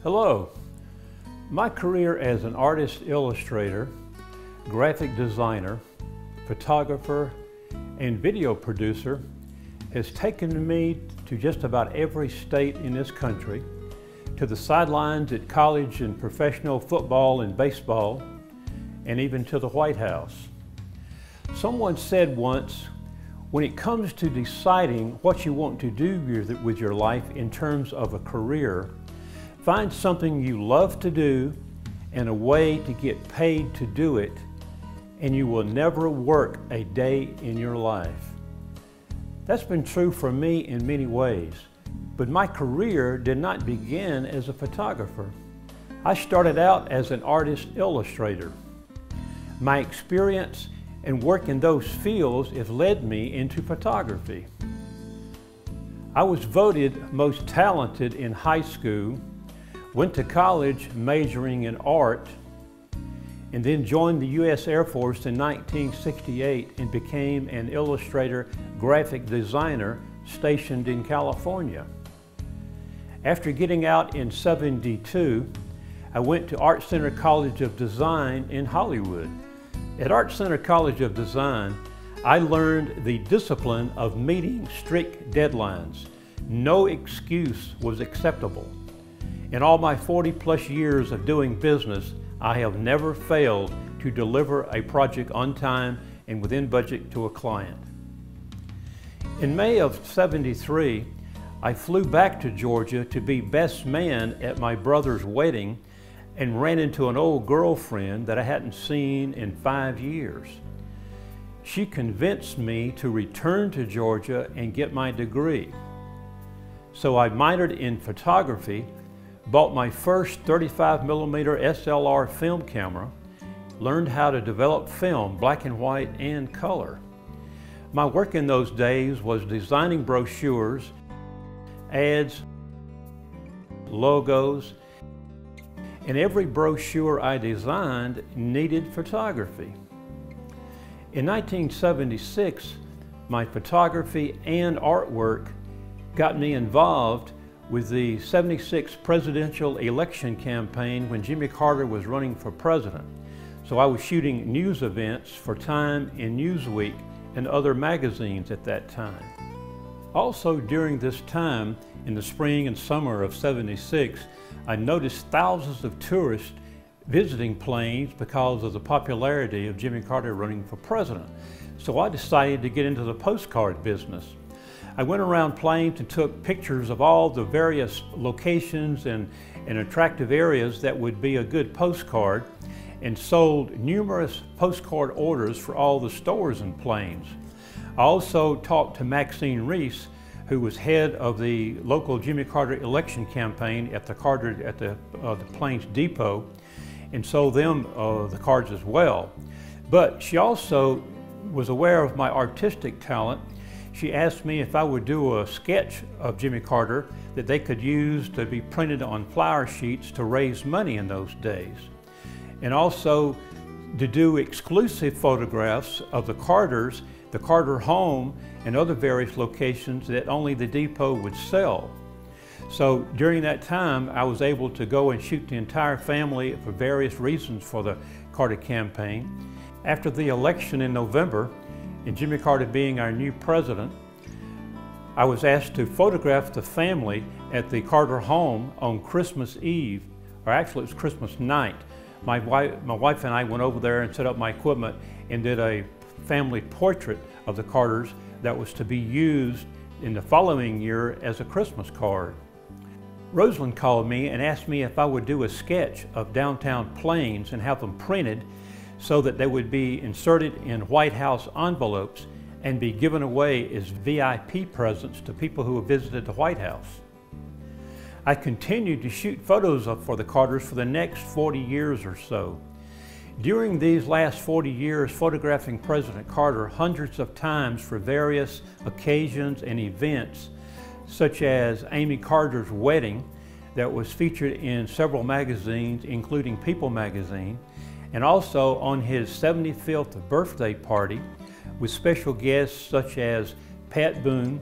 Hello. My career as an artist illustrator, graphic designer, photographer, and video producer has taken me to just about every state in this country, to the sidelines at college and professional football and baseball, and even to the White House. Someone said once, when it comes to deciding what you want to do with your life in terms of a career, find something you love to do and a way to get paid to do it, and you will never work a day in your life. That's been true for me in many ways, but my career did not begin as a photographer. I started out as an artist illustrator. My experience and work in those fields has led me into photography. I was voted most talented in high school, went to college majoring in art, and then joined the U.S. Air Force in 1968 and became an illustrator graphic designer stationed in California. After getting out in '72, I went to Art Center College of Design in Hollywood. At Art Center College of Design, I learned the discipline of meeting strict deadlines. No excuse was acceptable. In all my 40+ years of doing business, I have never failed to deliver a project on time and within budget to a client. In May of '73, I flew back to Georgia to be best man at my brother's wedding and ran into an old girlfriend that I hadn't seen in 5 years. She convinced me to return to Georgia and get my degree. So I minored in photography, bought my first 35mm SLR film camera, learned how to develop film, black and white and color. My work in those days was designing brochures, ads, logos, and every brochure I designed needed photography. In 1976, my photography and artwork got me involved with the '76 presidential election campaign when Jimmy Carter was running for president. So I was shooting news events for Time and Newsweek and other magazines at that time. Also during this time, in the spring and summer of '76, I noticed thousands of tourists visiting Plains because of the popularity of Jimmy Carter running for president. So I decided to get into the postcard business. I went around Plains and took pictures of all the various locations and attractive areas that would be a good postcard, and sold numerous postcard orders for all the stores in Plains. I also talked to Maxine Reese, who was head of the local Jimmy Carter election campaign at the Plains Depot, and sold them the cards as well. But she also was aware of my artistic talent. She asked me if I would do a sketch of Jimmy Carter that they could use to be printed on flower sheets to raise money in those days. And also to do exclusive photographs of the Carters, the Carter home, and other various locations that only the depot would sell. So during that time, I was able to go and shoot the entire family for various reasons for the Carter campaign. After the election in November, and Jimmy Carter being our new president, I was asked to photograph the family at the Carter home on Christmas Eve, or actually it was Christmas night. My wife and I went over there and set up my equipment and did a family portrait of the Carters that was to be used in the following year as a Christmas card. Rosalind called me and asked me if I would do a sketch of downtown Plains and have them printed so that they would be inserted in White House envelopes and be given away as VIP presents to people who have visited the White House. I continued to shoot photos for the Carters for the next 40 years or so. During these last 40 years, photographing President Carter hundreds of times for various occasions and events, such as Amy Carter's wedding that was featured in several magazines, including People magazine, and also on his 75th birthday party with special guests such as Pat Boone,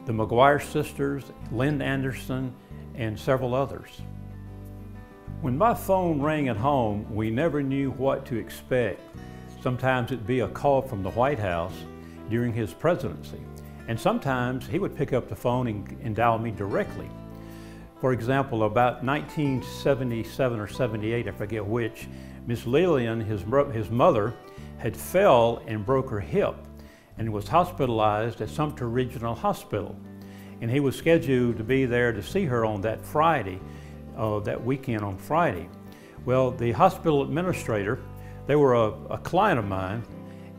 the McGuire sisters, Lynn Anderson, and several others. When my phone rang at home, we never knew what to expect. Sometimes it'd be a call from the White House during his presidency, and sometimes he would pick up the phone and dial me directly. For example, about 1977 or 78, I forget which, Miss Lillian, his mother, had fell and broke her hip and was hospitalized at Sumter Regional Hospital. And he was scheduled to be there to see her on that Friday, that weekend on Friday. Well, the hospital administrator, they were a client of mine,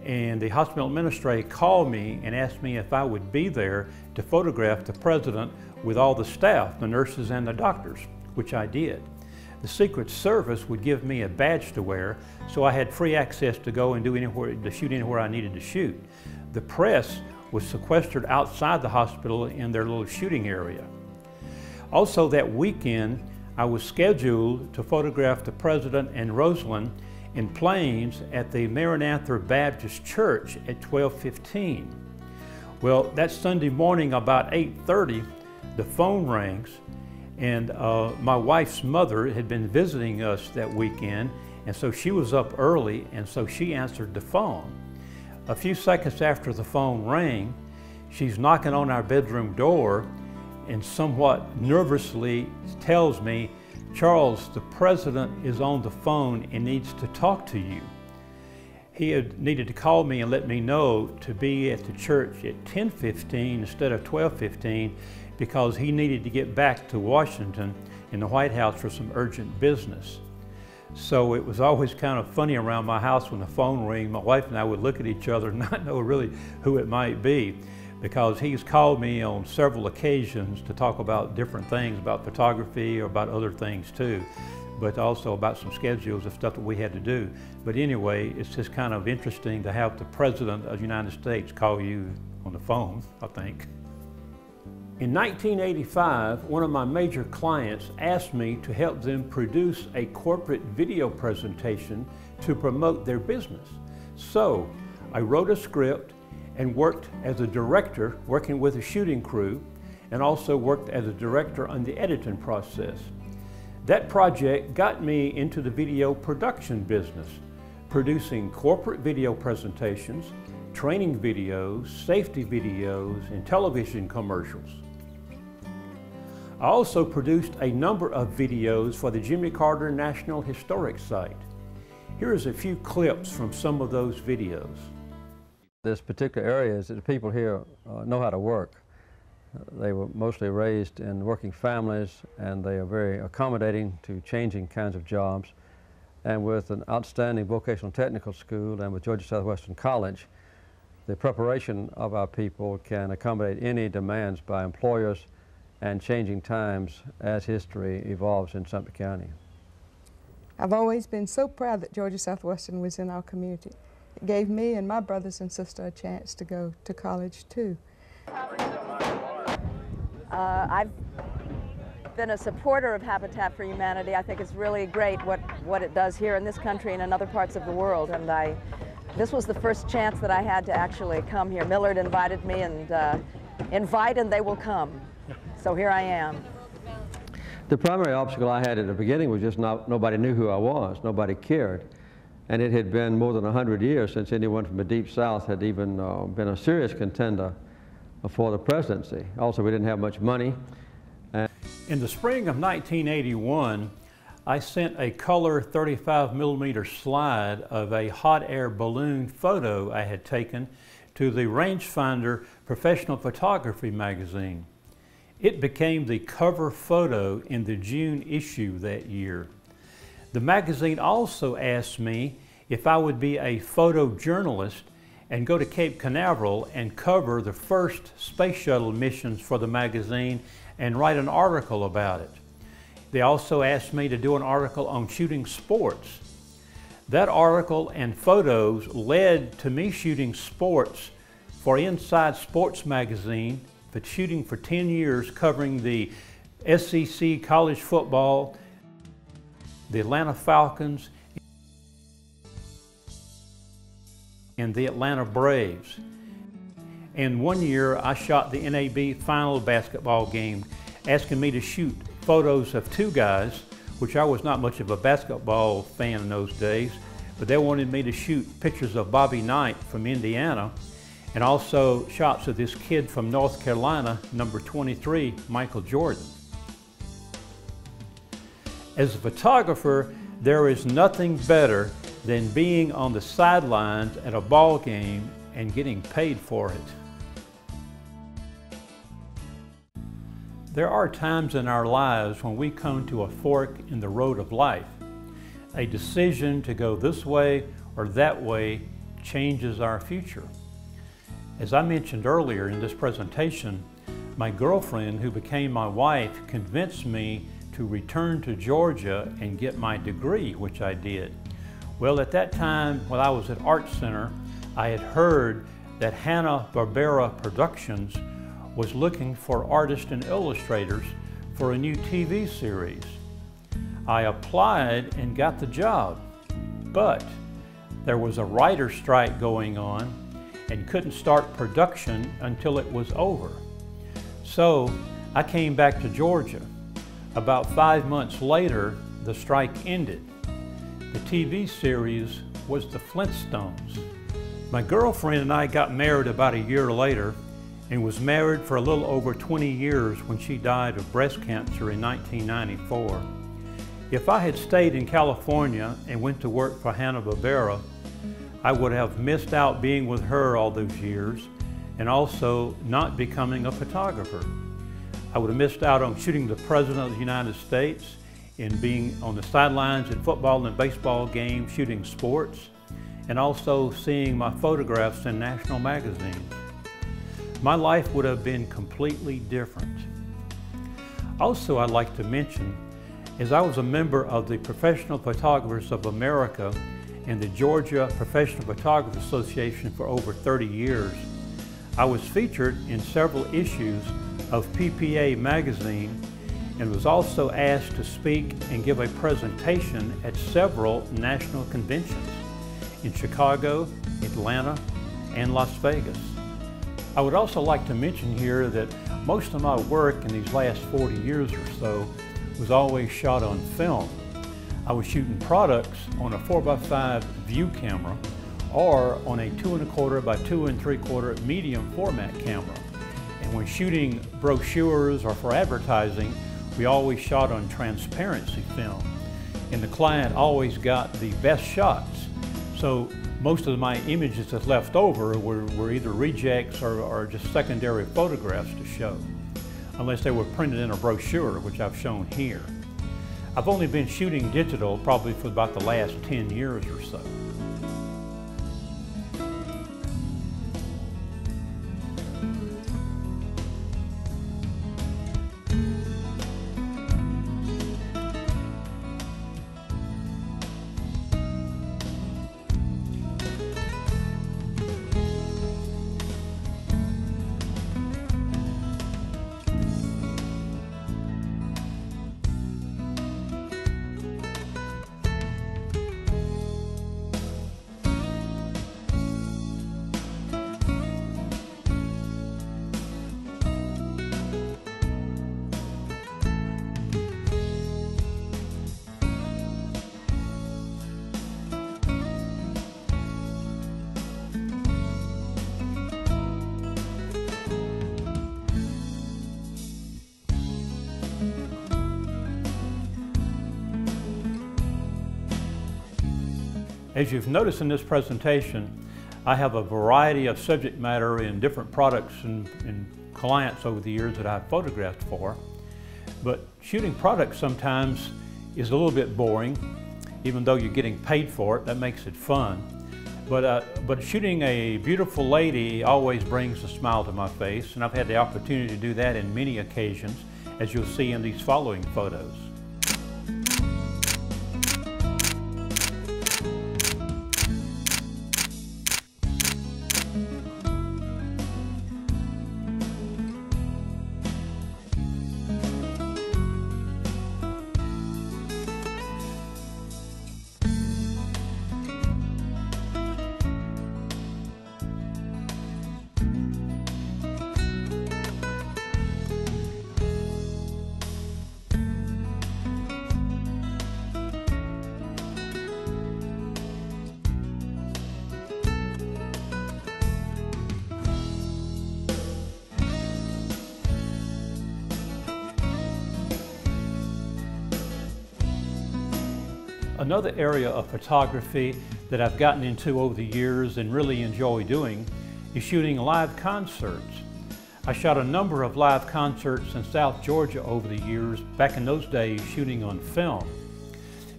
and the hospital administrator called me and asked me if I would be there to photograph the president with all the staff, the nurses and the doctors, which I did. The Secret Service would give me a badge to wear, so I had free access to go and shoot anywhere I needed to shoot. The press was sequestered outside the hospital in their little shooting area. Also that weekend, I was scheduled to photograph the president and Rosalind in planes at the Maranatha Baptist Church at 12:15. Well, that Sunday morning about 8:30, the phone rings, and my wife's mother had been visiting us that weekend, and so she was up early, and so she answered the phone. A few seconds after the phone rang, she's knocking on our bedroom door and somewhat nervously tells me, "Charles, the president is on the phone and needs to talk to you." He had needed to call me and let me know to be at the church at 10:15 instead of 12:15 because he needed to get back to Washington in the White House for some urgent business. So it was always kind of funny around my house when the phone rang. My wife and I would look at each other and not know really who it might be, because he's called me on several occasions to talk about different things, about photography or about other things too, but also about some schedules of stuff that we had to do. But anyway, it's just kind of interesting to have the President of the United States call you on the phone, I think. In 1985, one of my major clients asked me to help them produce a corporate video presentation to promote their business. So I wrote a script and worked as a director, working with a shooting crew, and also worked as a director on the editing process. That project got me into the video production business, producing corporate video presentations, training videos, safety videos, and television commercials. I also produced a number of videos for the Jimmy Carter National Historic Site. Here is a few clips from some of those videos. This particular area is that the people here know how to work. They were mostly raised in working families, and they are very accommodating to changing kinds of jobs. And with an outstanding vocational technical school and with Georgia Southwestern College, the preparation of our people can accommodate any demands by employers and changing times as history evolves in Sumter County. I've always been so proud that Georgia Southwestern was in our community. It gave me and my brothers and sister a chance to go to college too. I've been a supporter of Habitat for Humanity. I think it's really great what it does here in this country and in other parts of the world. And this was the first chance that I had to actually come here. Millard invited me, and invite and they will come. So here I am. The primary obstacle I had at the beginning was just nobody knew who I was. Nobody cared. And it had been more than 100 years since anyone from the Deep South had even been a serious contender for the presidency. Also, we didn't have much money. In the spring of 1981, I sent a color 35mm slide of a hot air balloon photo I had taken to the Rangefinder Professional Photography magazine. It became the cover photo in the June issue that year. The magazine also asked me if I would be a photojournalist and go to Cape Canaveral and cover the first space shuttle missions for the magazine and write an article about it. They also asked me to do an article on shooting sports. That article and photos led to me shooting sports for Inside Sports magazine, but shooting for 10 years, covering the SEC college football, the Atlanta Falcons, and the Atlanta Braves. And one year I shot the NAB final basketball game, asking me to shoot photos of two guys, which I was not much of a basketball fan in those days, but they wanted me to shoot pictures of Bobby Knight from Indiana, and also shots of this kid from North Carolina, number 23, Michael Jordan. As a photographer, there is nothing better than being on the sidelines at a ball game and getting paid for it. There are times in our lives when we come to a fork in the road of life. A decision to go this way or that way changes our future. As I mentioned earlier in this presentation, my girlfriend, who became my wife, convinced me to return to Georgia and get my degree, which I did. Well, at that time, when I was at Art Center, I had heard that Hanna-Barbera Productions was looking for artists and illustrators for a new TV series. I applied and got the job, but there was a writer's strike going on and couldn't start production until it was over. So I came back to Georgia. About 5 months later, the strike ended. The TV series was The Flintstones. My girlfriend and I got married about a year later and was married for a little over 20 years when she died of breast cancer in 1994. If I had stayed in California and went to work for Hanna-Barbera, I would have missed out being with her all those years and also not becoming a photographer. I would have missed out on shooting the President of the United States and being on the sidelines at football and baseball games, shooting sports, and also seeing my photographs in national magazines. My life would have been completely different. Also, I'd like to mention, as I was a member of the Professional Photographers of America and the Georgia Professional Photographers Association for over 30 years, I was featured in several issues of PPA magazine and was also asked to speak and give a presentation at several national conventions in Chicago, Atlanta, and Las Vegas. I would also like to mention here that most of my work in these last 40 years or so was always shot on film. I was shooting products on a 4x5 view camera or on a 2¼ by 2 3/4 medium format camera. And when shooting brochures or for advertising, we always shot on transparency film. And the client always got the best shots. So most of my images that's left over were either rejects or just secondary photographs to show, unless they were printed in a brochure, which I've shown here. I've only been shooting digital probably for about the last 10 years or so. As you've noticed in this presentation, I have a variety of subject matter in different products and clients over the years that I've photographed for. But shooting products sometimes is a little bit boring, even though you're getting paid for it. That makes it fun. But shooting a beautiful lady always brings a smile to my face, and I've had the opportunity to do that in many occasions, as you'll see in these following photos. Another area of photography that I've gotten into over the years and really enjoy doing is shooting live concerts. I shot a number of live concerts in South Georgia over the years, back in those days shooting on film.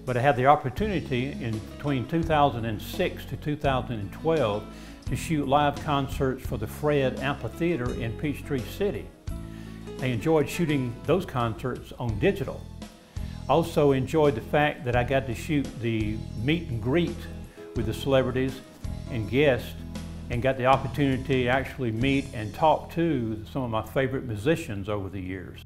But I had the opportunity in between 2006 to 2012 to shoot live concerts for the Fred Amphitheater in Peachtree City. I enjoyed shooting those concerts on digital. Also enjoyed the fact that I got to shoot the meet and greet with the celebrities and guests, and got the opportunity to actually meet and talk to some of my favorite musicians over the years.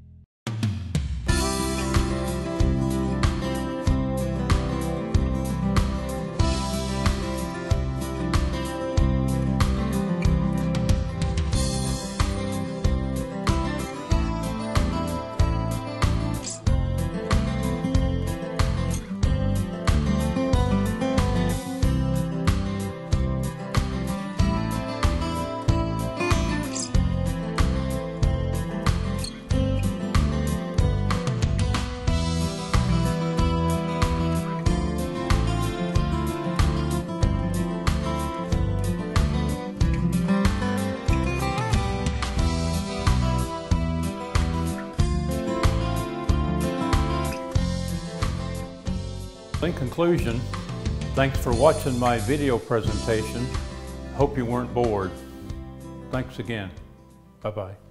In conclusion, thanks for watching my video presentation. Hope you weren't bored. Thanks again. Bye-bye.